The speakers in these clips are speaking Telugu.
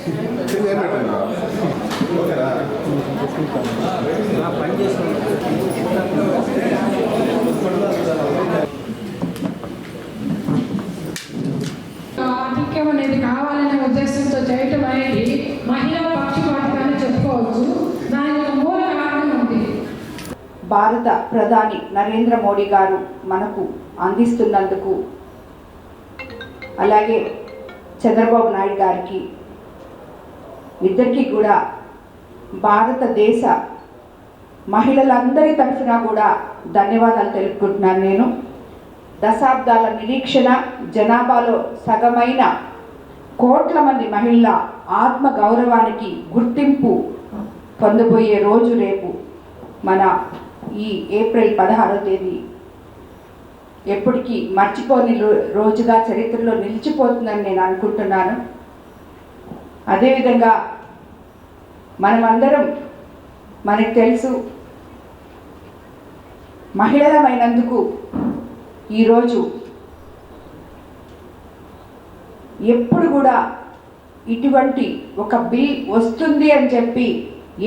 ఆధిక్యం అనేది కావాలనే ఉద్దేశంతో చేయటం అనేది మహిళా పక్షపాతాన్ని చెప్పుకోవచ్చు. దానికి మూల కారణం ఉంది. భారత ప్రధాని నరేంద్ర మోడీ గారు మనకు అందిస్తున్నందుకు, అలాగే చంద్రబాబు నాయుడు గారికి, ఇద్దరికీ కూడా భారతదేశ మహిళలందరి తరఫున కూడా ధన్యవాదాలు తెలుపుకుంటున్నాను. నేను దశాబ్దాల నిరీక్షణ, జనాభాలో సగమైన కోట్ల మంది మహిళల ఆత్మ గౌరవానికి గుర్తింపు పొందబోయే రోజు రేపు మన ఈ ఏప్రిల్ 16వ తేదీ ఎప్పటికీ మర్చిపోని రోజుగా చరిత్రలో నిలిచిపోతుందని నేను అనుకుంటున్నాను. అదేవిధంగా మనమందరం, మనకు తెలుసు, మహిళలమైనందుకు ఈరోజు ఎప్పుడు కూడా ఇటువంటి ఒక బిల్ వస్తుంది అని చెప్పి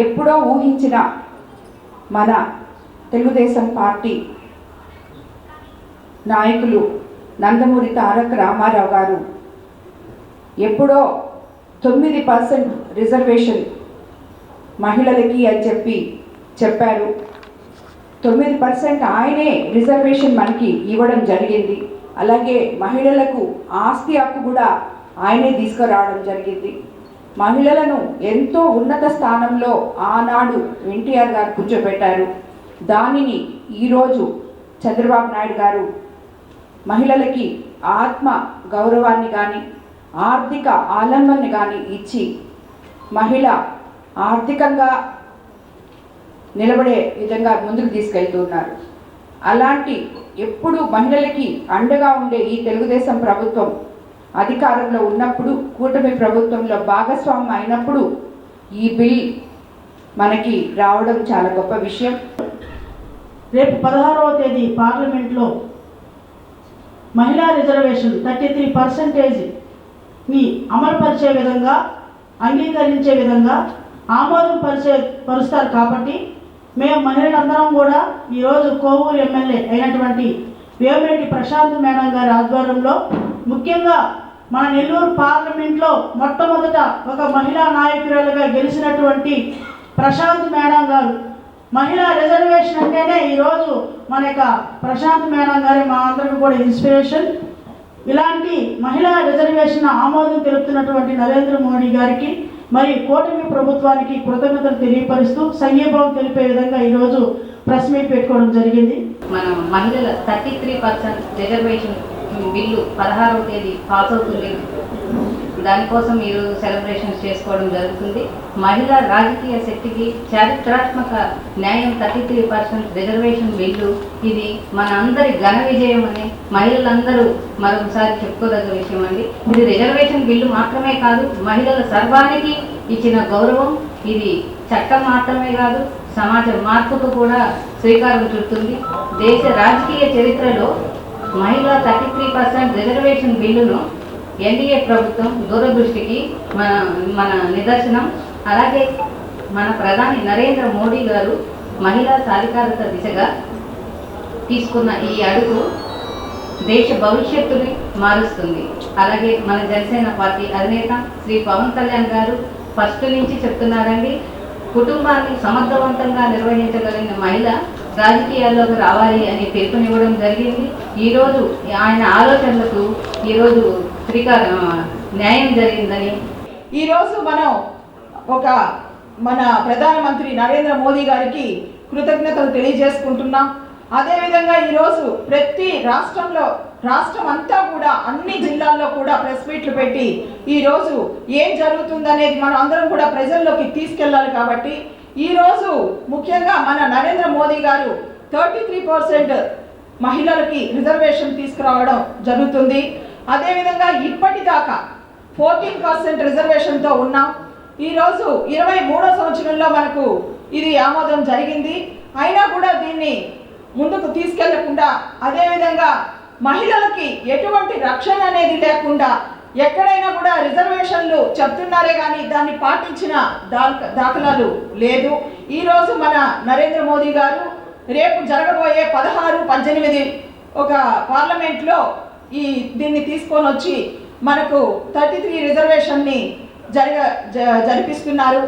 ఎప్పుడో ఊహించిన మన తెలుగుదేశం పార్టీ నాయకులు నందమూరి తారక రామారావు గారు ఎప్పుడో 9% రిజర్వేషన్ మహిళలకి అని చెప్పారు. 9% ఆయనే రిజర్వేషన్ మనకి ఇవ్వడం జరిగింది. అలాగే మహిళలకు ఆస్తి హక్కు కూడా ఆయనే తీసుకురావడం జరిగింది. మహిళలను ఎంతో ఉన్నత స్థానంలో ఆనాడు ఎన్టీఆర్ గారు కూర్చోబెట్టారు. దానిని ఈరోజు చంద్రబాబు నాయుడు గారు మహిళలకి ఆత్మ గౌరవాన్ని కానీ, ఆర్థిక ఆలంబనని కానీ ఇచ్చి మహిళ ఆర్థికంగా నిలబడే విధంగా ముందుకు తీసుకెళ్తున్నారు. అలాంటి ఎప్పుడు మహిళలకి అండగా ఉండే ఈ తెలుగుదేశం ప్రభుత్వం అధికారంలో ఉన్నప్పుడు, కూటమి ప్రభుత్వంలో భాగస్వామ్యం అయినప్పుడు ఈ బిల్ మనకి రావడం చాలా గొప్ప విషయం. రేపు 16వ తేదీ పార్లమెంట్లో మహిళా రిజర్వేషన్ 33%ని అమలుపరిచే విధంగా, అంగీకరించే విధంగా పరుస్తారు. కాబట్టి మేము మహిళలందరం కూడా ఈరోజు కోవూరు ఎమ్మెల్యే అయినటువంటి వేమిరెడ్డి ప్రశాంత్ మేడం గారి ఆధ్వర్యంలో, ముఖ్యంగా మన నెల్లూరు పార్లమెంట్లో మొట్టమొదట ఒక మహిళా నాయకురాలుగా గెలిచినటువంటి ప్రశాంత్ మేడం గారు, మహిళా రిజర్వేషన్ అంటేనే ఈరోజు మన యొక్క ప్రశాంత్ మేడం గారి మా అందరికీ కూడా ఇన్స్పిరేషన్. ఇలాంటి మహిళా రిజర్వేషన్ ఆమోదం తెలుపుతున్నటువంటి నరేంద్ర మోడీ గారికి మరి కూటమి ప్రభుత్వానికి కృతజ్ఞతలు తెలియపరుస్తూ సంఘీభావం తెలిపే విధంగా ఈరోజు ప్రెస్ మీట్ పెట్టుకోవడం జరిగింది. మనం మహిళల 33% రిజర్వేషన్ బిల్లు 16వ తేదీ పాస్ అవుతుంది. దానికోసం ఈరోజు సెలబ్రేషన్స్ చేసుకోవడం జరుగుతుంది. మహిళా రాజకీయ శక్తికి చారిత్రాత్మక న్యాయం 33% రిజర్వేషన్ బిల్లు, ఇది మన అందరి ఘన విజయం అని మహిళలందరూ మరొకసారి చెప్పుకోదగ్గ విషయం అండి. ఇది రిజర్వేషన్ బిల్లు మాత్రమే కాదు, మహిళల సర్వానికి ఇచ్చిన గౌరవం. ఇది చట్టం మాత్రమే కాదు, సమాజ మార్పుకు కూడా శ్రీకారం చుడుతుంది. దేశ రాజకీయ చరిత్రలో మహిళా 33% రిజర్వేషన్ బిల్లును ఎన్డీఏ ప్రభుత్వం దూరదృష్టికి మన నిదర్శనం. అలాగే మన ప్రధాని నరేంద్ర మోడీ గారు మహిళా సాధికారత దిశగా తీసుకున్న ఈ అడుగు దేశ భవిష్యత్తుని మారుస్తుంది. అలాగే మన జనసేన పార్టీ అధినేత శ్రీ పవన్ కళ్యాణ్ గారు ఫస్ట్ నుంచి చెప్తున్నారండి, కుటుంబాన్ని సమర్థవంతంగా నిర్వహించగలిగిన మహిళ రాజకీయాల్లోకి రావాలి అని పిలుపునివ్వడం జరిగింది. ఈరోజు ఆయన ఆలోచనలకు ఈరోజు న్యాయం జరిగిందని ఈరోజు మనం మన ప్రధానమంత్రి నరేంద్ర మోదీ గారికి కృతజ్ఞతలు తెలియజేసుకుంటున్నాం. అదేవిధంగా ఈరోజు ప్రతి రాష్ట్రం అంతా కూడా అన్ని జిల్లాల్లో కూడా ప్రెస్ మీట్లు పెట్టి ఈరోజు ఏం జరుగుతుందనేది మనం అందరం కూడా ప్రజల్లోకి తీసుకెళ్ళాలి. కాబట్టి ఈరోజు ముఖ్యంగా మన నరేంద్ర మోదీ గారు 33% మహిళలకి రిజర్వేషన్ తీసుకురావడం జరుగుతుంది. అదేవిధంగా ఇప్పటిదాకా 14% రిజర్వేషన్తో ఉన్నాం. ఈరోజు 23వ సంవత్సరంలో మనకు ఇది ఆమోదం జరిగింది. అయినా కూడా దీన్ని ముందుకు తీసుకెళ్లకుండా, అదేవిధంగా మహిళలకి ఎటువంటి రక్షణ అనేది లేకుండా ఎక్కడైనా కూడా రిజర్వేషన్లు చెప్తున్నారే కానీ దాన్ని పాటించిన దాఖలాలు లేదు. ఈరోజు మన నరేంద్ర మోదీ గారు రేపు జరగబోయే 16, 18 ఒక పార్లమెంట్లో దీన్ని తీసుకొని వచ్చి మనకు 33 రిజర్వేషన్ని జరిపిస్తున్నారు.